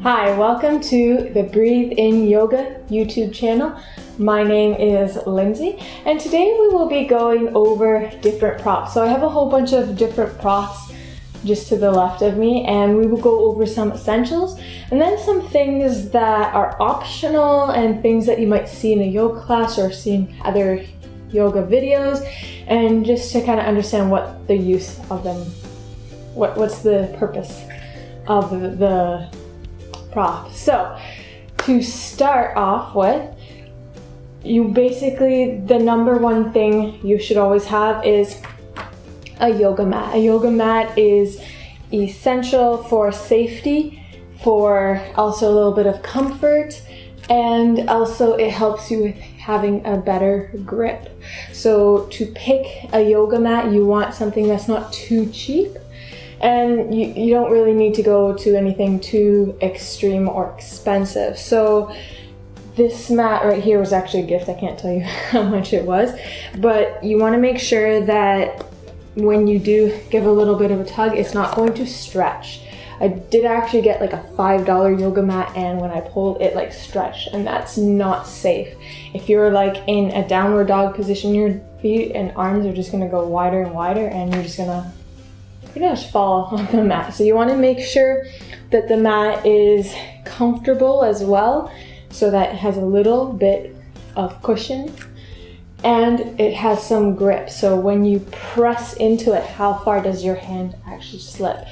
Hi, welcome to the Breathe In Yoga YouTube channel. My name is Lindsay, and today we will be going over different props. So I have a whole bunch of different props just to the left of me, and we will go over some essentials and then some things that are optional and things that you might see in a yoga class or see in other yoga videos, and just to kind of understand what the use of them, what's the purpose of the prop. So to start off with, you basically, the number one thing you should always have is a yoga mat. A yoga mat is essential for safety, for also a little bit of comfort, and also it helps you with having a better grip. So to pick a yoga mat, you want something that's not too cheap, and you don't really need to go to anything too extreme or expensive. So this mat right here was actually a gift. I can't tell you how much it was, but you want to make sure that when you do give a little bit of a tug, it's not going to stretch. I did actually get like a $5 yoga mat, and when I pulled it like stretched, and that's not safe. If you're like in a downward dog position, your feet and arms are just gonna go wider and wider, and you're gonna just fall off the mat. So you want to make sure that the mat is comfortable as well, so that it has a little bit of cushion and it has some grip. So when you press into it, how far does your hand actually slip?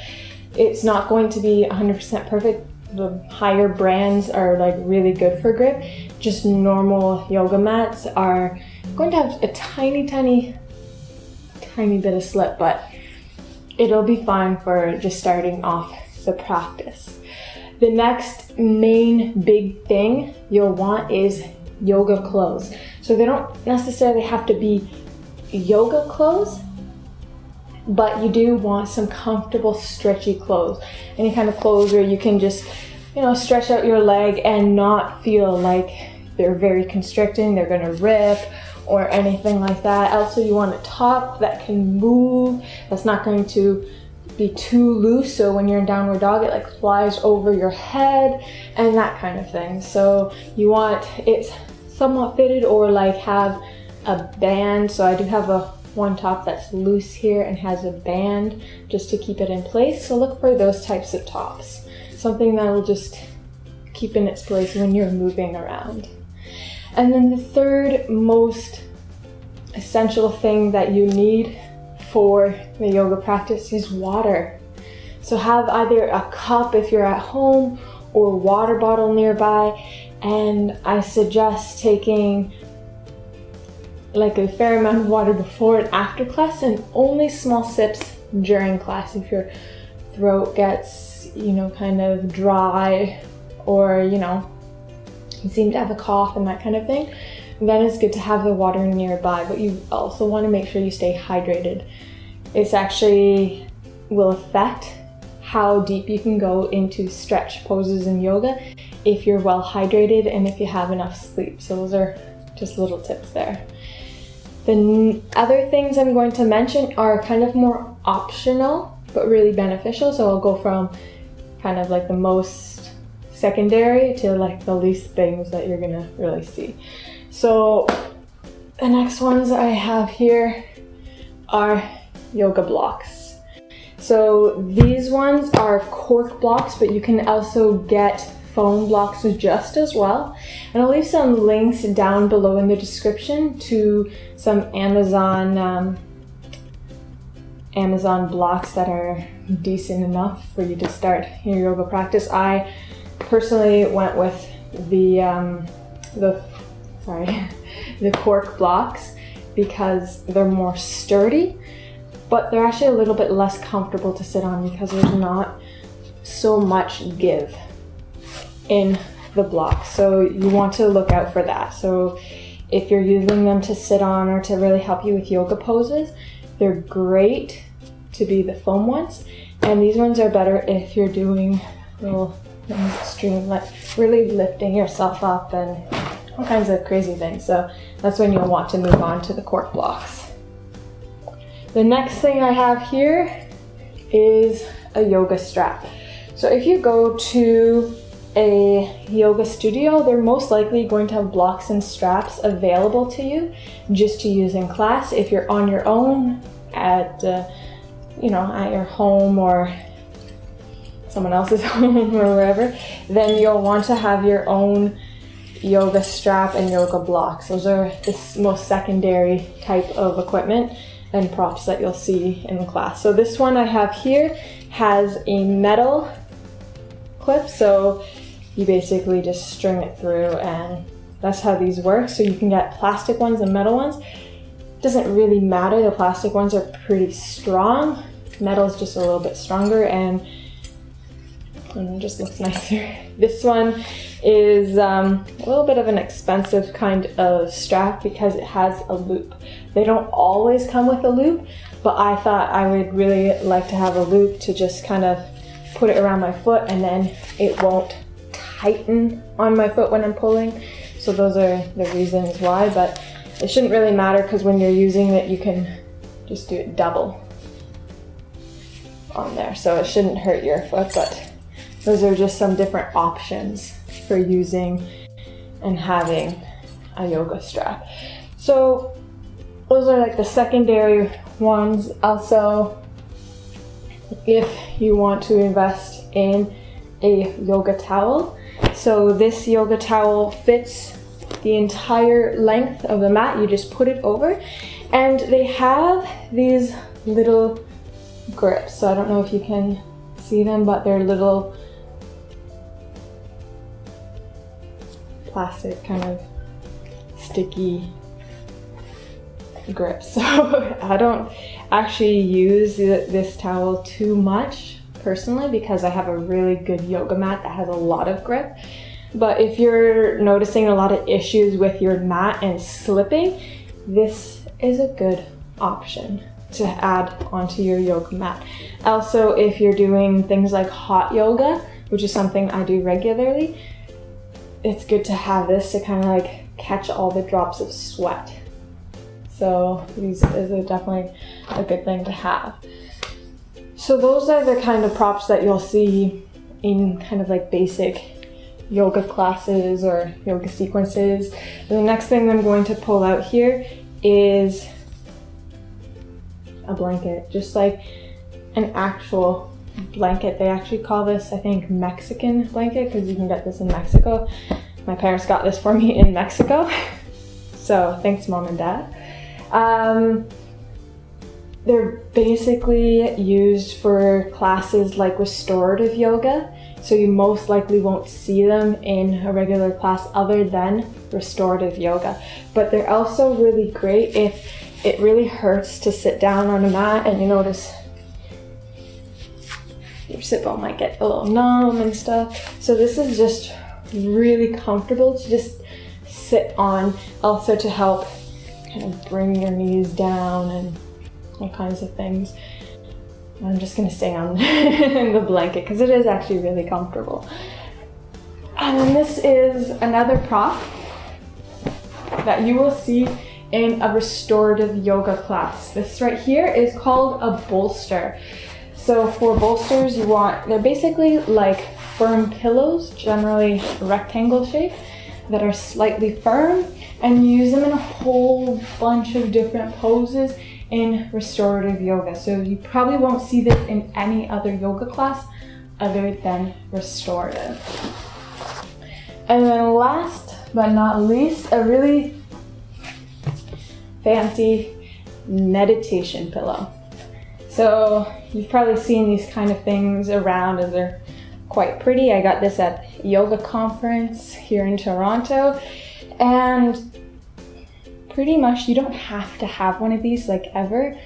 It's not going to be 100% perfect. The higher brands are like really good for grip. Just normal yoga mats are going to have a tiny bit of slip, but it'll be fine for just starting off the practice. The next main big thing you'll want is yoga clothes. So they don't necessarily have to be yoga clothes, but you do want some comfortable, stretchy clothes. Any kind of clothes where you can just, stretch out your leg and not feel like they're very constricting, they're gonna rip, or anything like that. Also, you want a top that can move, that's not going to be too loose, so when you're in downward dog, it like flies over your head and that kind of thing. So you want it somewhat fitted, or like have a band. So I do have one top that's loose here and has a band just to keep it in place. So look for those types of tops. Something that will just keep in its place when you're moving around. And then the third most essential thing that you need for the yoga practice is water. So have either a cup if you're at home or a water bottle nearby, and I suggest taking like a fair amount of water before and after class, and only small sips during class if your throat gets kind of dry, or you seem to have a cough and that kind of thing. Then it's good to have the water nearby, but you also want to make sure you stay hydrated. It's actually will affect how deep you can go into stretch poses in yoga if you're well hydrated and if you have enough sleep. So those are just little tips there. The other things I'm going to mention are kind of more optional but really beneficial. So I'll go from kind of like the most secondary to like the least things that you're gonna really see. So the next ones I have here are yoga blocks. So these ones are cork blocks, but you can also get foam blocks just as well. And I'll leave some links down below in the description to some Amazon blocks that are decent enough for you to start your yoga practice. I personally went with the cork blocks because they're more sturdy, but they're actually a little bit less comfortable to sit on because there's not so much give in the block. So you want to look out for that. So if you're using them to sit on or to really help you with yoga poses, they're great to be the foam ones. And these ones are better if you're doing little extreme, like really lifting yourself up and all kinds of crazy things. So that's when you'll want to move on to the cork blocks. The next thing I have here is a yoga strap. So if you go to a yoga studio, they're most likely going to have blocks and straps available to you just to use in class. If you're on your own at at your home or someone else's home or wherever, then you'll want to have your own yoga strap and yoga blocks. Those are the most secondary type of equipment and props that you'll see in class. So this one I have here has a metal clip, so you basically just string it through, and that's how these work. So you can get plastic ones and metal ones. Doesn't really matter, the plastic ones are pretty strong. Metal is just a little bit stronger and it just looks nicer. This one is a little bit of an expensive kind of strap because it has a loop. They don't always come with a loop, but I thought I would really like to have a loop to just kind of put it around my foot, and then it won't tighten on my foot when I'm pulling. So those are the reasons why, but it shouldn't really matter because when you're using it, you can just do it double on there. So it shouldn't hurt your foot, but those are just some different options for using and having a yoga strap. So those are like the secondary ones. Also, if you want to invest in a yoga towel, so this yoga towel fits the entire length of the mat. You just put it over, and they have these little grips. So I don't know if you can see them, but they're little plastic kind of sticky grips. So I don't actually use this towel too much personally because I have a really good yoga mat that has a lot of grip. But if you're noticing a lot of issues with your mat and slipping, this is a good option to add onto your yoga mat. Also, if you're doing things like hot yoga, which is something I do regularly, it's good to have this to kind of like catch all the drops of sweat. So these is definitely a good thing to have. So those are the kind of props that you'll see in kind of like basic yoga classes or yoga sequences. The next thing I'm going to pull out here is a blanket, just like an actual blanket. They actually call this, I think, Mexican blanket because you can get this in Mexico. My parents got this for me in Mexico. So thanks, Mom and Dad. They're basically used for classes like restorative yoga. So you most likely won't see them in a regular class other than restorative yoga. But they're also really great if it really hurts to sit down on a mat and you notice your sit bone might get a little numb and stuff. So this is just really comfortable to just sit on. Also to help kind of bring your knees down and all kinds of things. I'm just gonna stay on the blanket because it is actually really comfortable. And then this is another prop that you will see in a restorative yoga class. This right here is called a bolster. So for bolsters, they're basically like firm pillows, generally rectangle shape, that are slightly firm, and you use them in a whole bunch of different poses in restorative yoga. So you probably won't see this in any other yoga class other than restorative. And then last but not least, a really fancy meditation pillow. So you've probably seen these kind of things around and they're quite pretty. I got this at a yoga conference here in Toronto, and pretty much you don't have to have one of these like ever,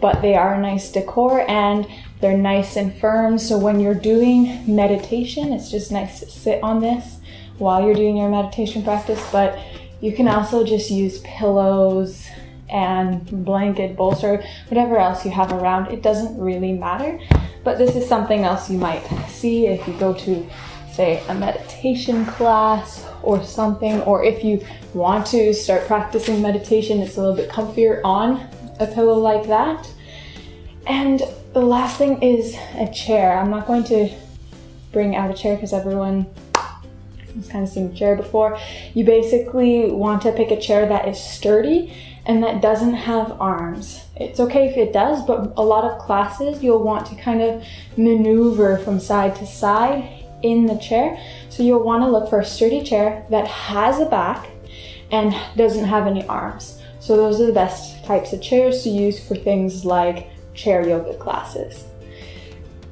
but they are a nice decor and they're nice and firm. So when you're doing meditation, it's just nice to sit on this while you're doing your meditation practice. But you can also just use pillows and blanket, bolster, whatever else you have around. It doesn't really matter, but this is something else you might see if you go to, say, a meditation class or something, or if you want to start practicing meditation, it's a little bit comfier on a pillow like that. And the last thing is a chair. I'm not going to bring out a chair because everyone this kind of same chair before. You basically want to pick a chair that is sturdy and that doesn't have arms. It's okay if it does, but a lot of classes you'll want to kind of maneuver from side to side in the chair. So you'll want to look for a sturdy chair that has a back and doesn't have any arms. So those are the best types of chairs to use for things like chair yoga classes.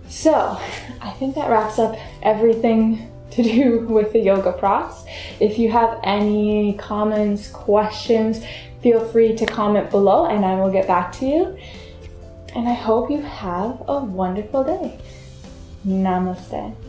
So I think that wraps up everything to do with the yoga props. If you have any comments, questions, feel free to comment below and I will get back to you. And I hope you have a wonderful day. Namaste.